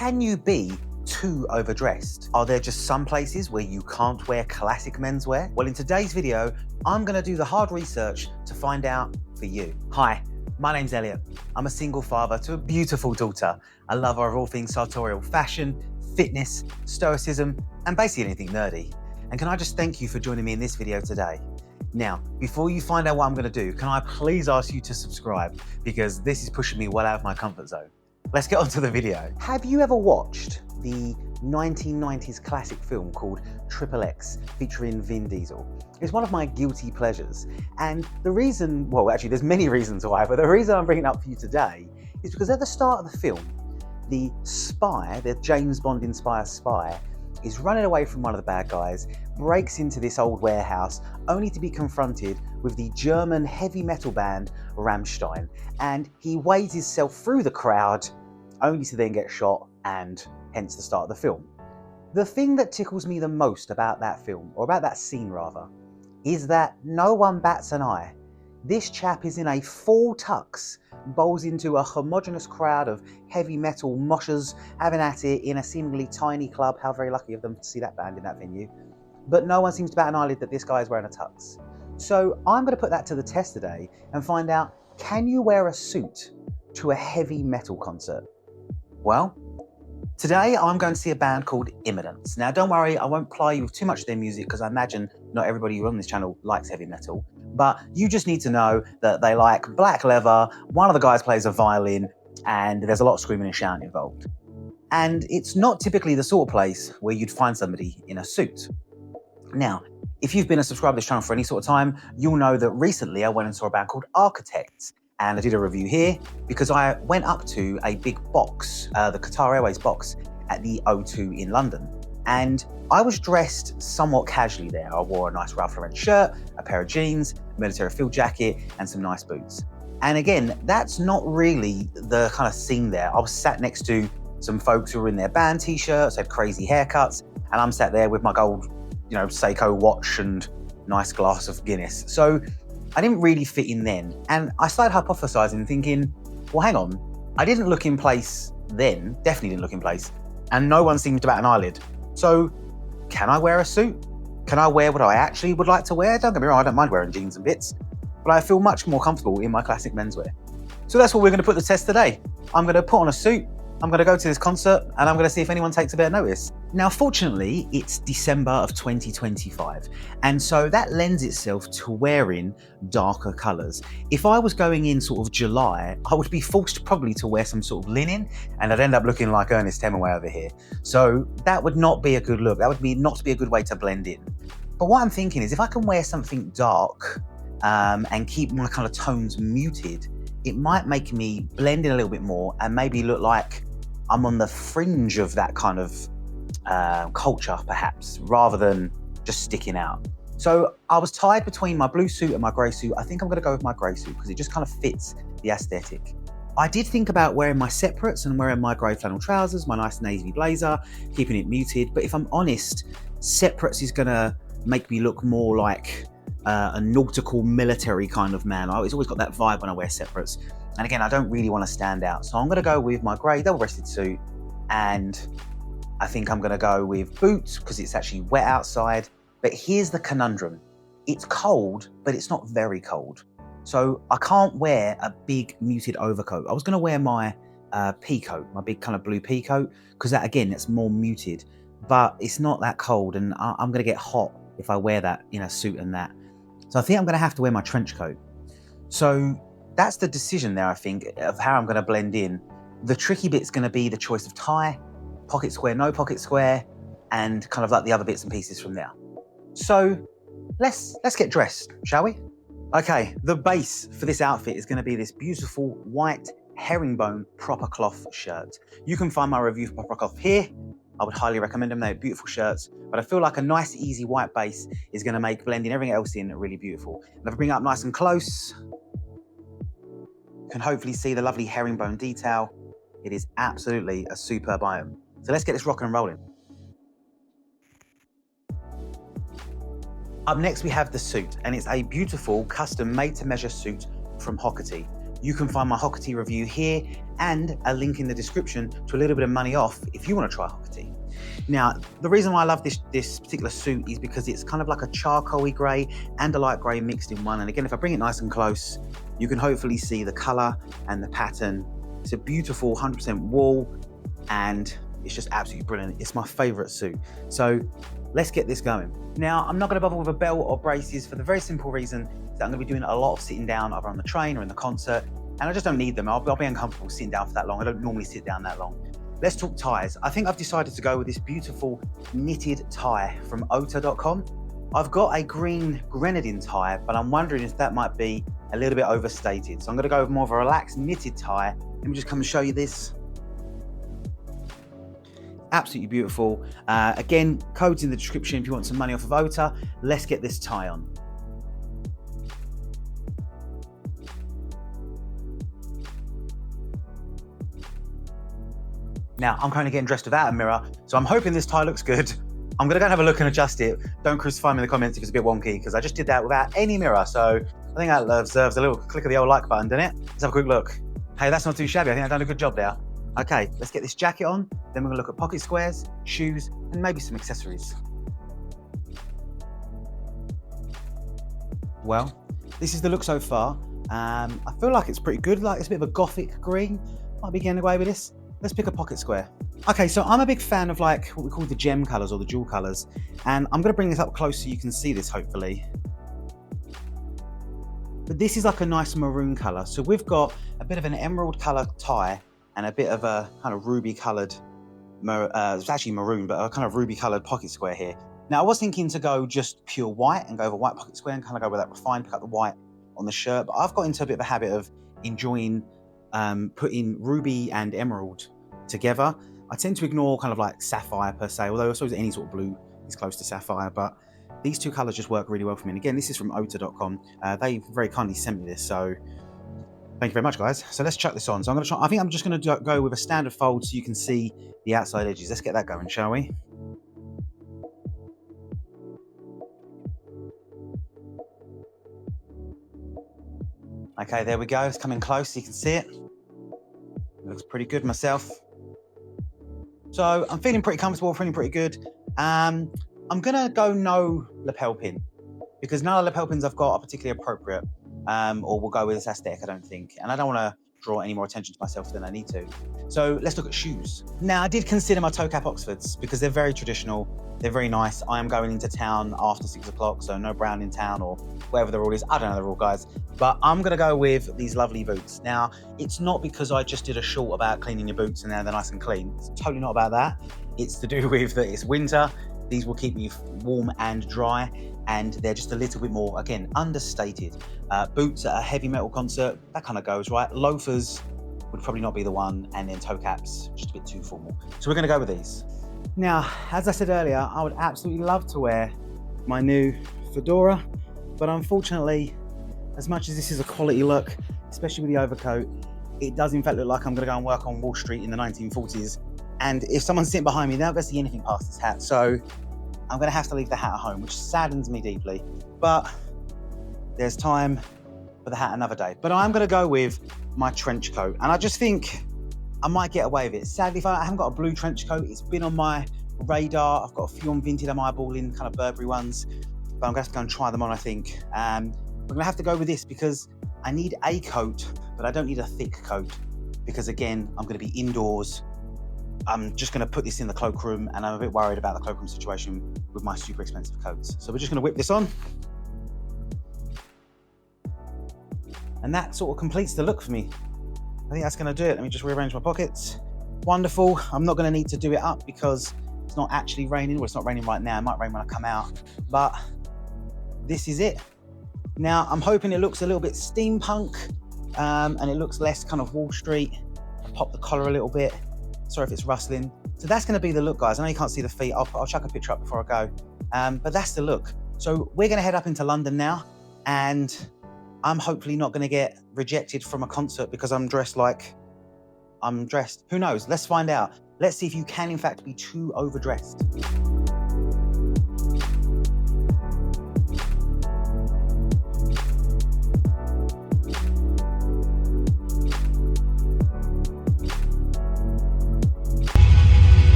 Can you be too overdressed? Are there just some places where you can't wear classic menswear? Well, in today's video, I'm gonna do the hard research to find out for you. Hi, my name's Elliot. I'm a single father to a beautiful daughter, a lover of all things sartorial fashion, fitness, stoicism, and basically anything nerdy. And can I just thank you for joining me in this video today? Now, before you find out what I'm gonna do, can I please ask you to subscribe? Because this is pushing me well out of my comfort zone. Let's get on to the video. Have you ever watched the 1990s classic film called XXX featuring Vin Diesel? It's one of my guilty pleasures. And the reason, well, actually there's many reasons why, but the reason I'm bringing it up for you today is because at the start of the film, the spy, the James Bond inspired spy, is running away from one of the bad guys, breaks into this old warehouse, only to be confronted with the German heavy metal band Rammstein. And he wades himself through the crowd, only to then get shot, and hence the start of the film. The thing that tickles me the most about that film, or about that scene rather, is that no one bats an eye. This chap is in a full tux, bowls into a homogenous crowd of heavy metal moshers having at it in a seemingly tiny club. How very lucky of them to see that band in that venue. But no one seems to bat an eyelid that this guy is wearing a tux. So I'm going to put that to the test today and find out, can you wear a suit to a heavy metal concert? Well, today I'm going to see a band called Imminence. Now don't worry, I won't ply you with too much of their music because I imagine not everybody who on this channel likes heavy metal. But you just need to know that they like black leather, one of the guys plays a violin, and there's a lot of screaming and shouting involved. And it's not typically the sort of place where you'd find somebody in a suit. Now, if you've been a subscriber to this channel for any sort of time, you'll know that recently I went and saw a band called Architects, and I did a review here because I went up to a big box, the Qatar Airways box at the O2 in London. And I was dressed somewhat casually there. I wore a nice Ralph Lauren shirt, a pair of jeans, military field jacket, and some nice boots. And again, that's not really the kind of scene there. I was sat next to some folks who were in their band t-shirts, had crazy haircuts, and I'm sat there with my gold, Seiko watch and nice glass of Guinness. So I didn't really fit in then. And I started hypothesizing, thinking, well, hang on, I didn't look in place then, definitely didn't look in place, and no one seemed to bat an eyelid. So can I wear a suit? Can I wear what I actually would like to wear? Don't get me wrong, I don't mind wearing jeans and bits, but I feel much more comfortable in my classic menswear. So that's what we're gonna put the test today. I'm gonna put on a suit, I'm gonna go to this concert, and I'm gonna see if anyone takes a bit of notice. Now, fortunately, it's December of 2025, and so that lends itself to wearing darker colors. If I was going in sort of July, I would be forced probably to wear some sort of linen, and I'd end up looking like Ernest Hemingway over here. So that would not be a good look. That would not be a good way to blend in. But what I'm thinking is if I can wear something dark and keep my kind of tones muted, it might make me blend in a little bit more and maybe look like I'm on the fringe of that kind of culture, perhaps, rather than just sticking out. So I was tied between my blue suit and my grey suit. I think I'm gonna go with my grey suit because it just kind of fits the aesthetic. I did think about wearing my separates and wearing my grey flannel trousers, my nice navy blazer, keeping it muted. But if I'm honest, separates is gonna make me look more like a nautical military kind of man. It's always got that vibe when I wear separates. And again, I don't really want to stand out. So I'm going to go with my grey double-breasted suit, and I think I'm going to go with boots because it's actually wet outside. But here's the conundrum. It's cold, but it's not very cold. So I can't wear a big muted overcoat. I was going to wear my pea coat, my big kind of blue pea coat, because that, again, it's more muted. But it's not that cold, and I'm going to get hot if I wear that in a suit and that. So I think I'm going to have to wear my trench coat. So that's the decision there, I think, of how I'm going to blend in. The tricky bit's going to be the choice of tie, pocket square, no pocket square, and kind of like the other bits and pieces from there. So let's get dressed, shall we? Okay, the base for this outfit is going to be this beautiful white herringbone proper cloth shirt. You can find my review for proper cloth here. I would highly recommend them. They're beautiful shirts, but I feel like a nice, easy white base is going to make blending everything else in really beautiful. And if I bring it up nice and close, you can hopefully see the lovely herringbone detail. It is absolutely a superb item. So let's get this rocking and rolling. Up next, we have the suit, and it's a beautiful custom made-to-measure suit from Hockerty. You can find my Hockety review here and a link in the description to a little bit of money off if you want to try Hockety. Now, the reason why I love this particular suit is because it's kind of like a charcoaly grey and a light grey mixed in one. And again, if I bring it nice and close, you can hopefully see the colour and the pattern. It's a beautiful 100% wool and it's just absolutely brilliant. It's my favourite suit. So let's get this going. Now, I'm not going to bother with a belt or braces for the very simple reason that I'm going to be doing a lot of sitting down either on the train or in the concert, and I just don't need them. I'll be uncomfortable sitting down for that long. I don't normally sit down that long. Let's talk ties. I think I've decided to go with this beautiful knitted tie from ota.com. I've got a green grenadine tie, but I'm wondering if that might be a little bit overstated. So I'm going to go with more of a relaxed knitted tie. Let me just come and show you this. Absolutely beautiful. Again, code's in the description if you want some money off of Ota. Let's get this tie on. Now, I'm currently getting dressed without a mirror, so I'm hoping this tie looks good. I'm gonna go and have a look and adjust it. Don't crucify me in the comments if it's a bit wonky, because I just did that without any mirror, so I think that deserves a little click of the old like button, doesn't it? Let's have a quick look. Hey, that's not too shabby. I think I've done a good job there. Okay, let's get this jacket on, then we're gonna look at pocket squares, shoes, and maybe some accessories. Well, this is the look so far. I feel like it's pretty good, like it's a bit of a gothic green. Might be getting away with this. Let's pick a pocket square. Okay, so I'm a big fan of like what we call the gem colors or the jewel colors. And I'm gonna bring this up close so you can see this hopefully. But this is like a nice maroon color. So we've got a bit of an emerald color tie and a bit of a kind of ruby colored, it's actually maroon, but a kind of ruby colored pocket square here. Now I was thinking to go just pure white and go over white pocket square and kind of go with that refined, pick up the white on the shirt. But I've got into a bit of a habit of enjoying putting ruby and emerald together. I tend to ignore kind of like sapphire per se, although I suppose any sort of blue is close to sapphire, but these two colors just work really well for me. And again, this is from ota.com. They very kindly sent me this, so thank you very much, guys. So let's chuck this on. So I think I'm just going to go with a standard fold so you can see the outside edges. Let's get that going, shall we? Okay, there we go. It's coming close so you can see it. It looks pretty good myself. So I'm feeling pretty comfortable, feeling pretty good. I'm gonna go no lapel pin because none of the lapel pins I've got are particularly appropriate or will go with this aesthetic, I don't think. And I don't wanna draw any more attention to myself than I need to. So let's look at shoes. Now I did consider my toe cap Oxfords because they're very traditional. They're very nice. I am going into town after 6 o'clock, so no brown in town or whatever the rule is. I don't know the rule, guys. But I'm gonna go with these lovely boots. Now, it's not because I just did a short about cleaning your boots and now they're nice and clean. It's totally not about that. It's to do with that it's winter. These will keep you warm and dry, and they're just a little bit more, again, understated. Boots at a heavy metal concert, that kind of goes, right? Loafers would probably not be the one, and then toe caps, just a bit too formal. So we're gonna go with these. Now, as I said earlier, I would absolutely love to wear my new fedora, but unfortunately, as much as this is a quality look, especially with the overcoat, it does in fact look like I'm gonna go and work on Wall Street in the 1940s. And if someone's sitting behind me, they're not gonna see anything past this hat. So I'm gonna have to leave the hat at home, which saddens me deeply. But there's time for the hat another day. But I'm gonna go with my trench coat. And I just think I might get away with it. Sadly, if I haven't got a blue trench coat, it's been on my radar. I've got a few on Vinted I'm eyeballing, kind of Burberry ones, but I'm gonna have to go and try them on, I think. We're gonna have to go with this because I need a coat, but I don't need a thick coat because again, I'm gonna be indoors. I'm just gonna put this in the cloakroom and I'm a bit worried about the cloakroom situation with my super expensive coats. So we're just gonna whip this on. And that sort of completes the look for me. I think that's gonna do it. Let me just rearrange my pockets. Wonderful. I'm not gonna need to do it up because it's not actually raining. Well, it's not raining right now. It might rain when I come out, but this is it. Now, I'm hoping it looks a little bit steampunk and it looks less kind of Wall Street. I'll pop the collar a little bit. Sorry if it's rustling. So that's gonna be the look, guys. I know you can't see the feet. I'll chuck a picture up before I go. But that's the look. So we're gonna head up into London now, and I'm hopefully not gonna get rejected from a concert because I'm dressed like I'm dressed. Who knows? Let's find out. Let's see if you can in fact be too overdressed.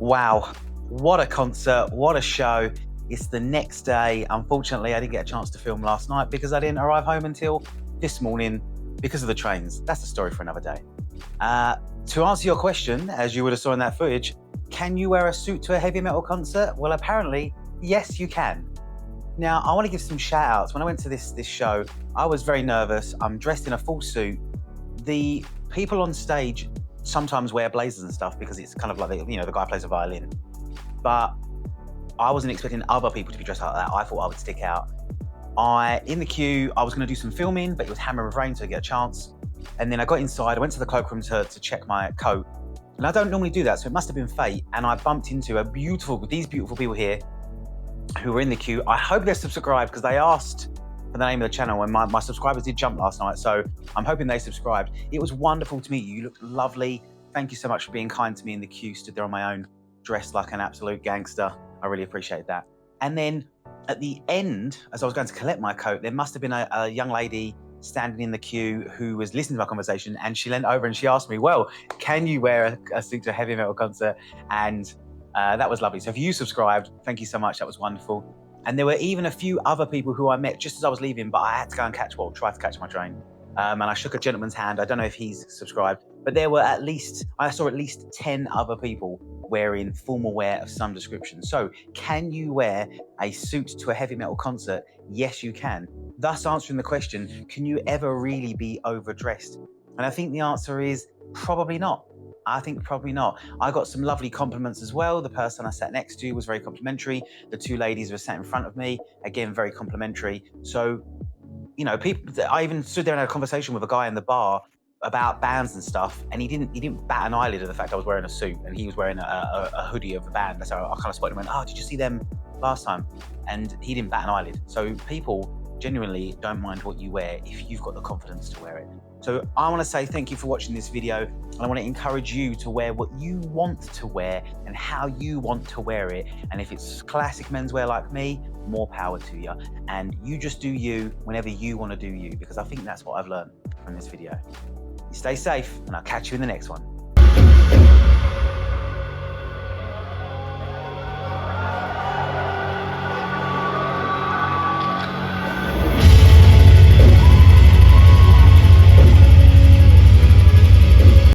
Wow, what a concert, what a show. It's the next day. Unfortunately, I didn't get a chance to film last night because I didn't arrive home until this morning because of the trains. That's a story for another day. To answer your question, as you would have saw in that footage, can you wear a suit to a heavy metal concert? Well, apparently, yes, you can. Now, I want to give some shout outs. When I went to this show, I was very nervous. I'm dressed in a full suit. The people on stage sometimes wear blazers and stuff because it's kind of like, the guy plays a violin. But I wasn't expecting other people to be dressed like that. I thought I would stick out. In the queue, I was going to do some filming, but it was hammering with rain, so I get a chance. And then I got inside, I went to the cloakroom to check my coat. And I don't normally do that, so it must have been fate. And I bumped into these beautiful people here who were in the queue. I hope they're subscribed because they asked for the name of the channel and my subscribers did jump last night. So I'm hoping they subscribed. It was wonderful to meet you. You looked lovely. Thank you so much for being kind to me in the queue. Stood there on my own, dressed like an absolute gangster. I really appreciate that. And then at the end, as I was going to collect my coat, there must have been a young lady standing in the queue who was listening to my conversation, and she leaned over and she asked me, well, can you wear a suit to a heavy metal concert? And that was lovely. So if you subscribed, thank you so much. That was wonderful. And there were even a few other people who I met just as I was leaving, but I had to go and try to catch my train. And I shook a gentleman's hand. I don't know if he's subscribed, but there were I saw at least 10 other people wearing formal wear of some description. So can you wear a suit to a heavy metal concert? Yes, you can. Thus answering the question, can you ever really be overdressed? And I think the answer is probably not. I think probably not. I got some lovely compliments as well. The person I sat next to was very complimentary. The two ladies who were sat in front of me, again, very complimentary. So, I even stood there and had a conversation with a guy in the bar about bands and stuff, and he didn't bat an eyelid at the fact I was wearing a suit and he was wearing a hoodie of the band. So I kind of spotted him and went, oh, did you see them last time? And he didn't bat an eyelid. So people genuinely don't mind what you wear if you've got the confidence to wear it. So I want to say thank you for watching this video, and I want to encourage you to wear what you want to wear and how you want to wear it. And if it's classic menswear like me, more power to you. And you just do you whenever you want to do you, because I think that's what I've learned from this video. You stay safe, and I'll catch you in the next one.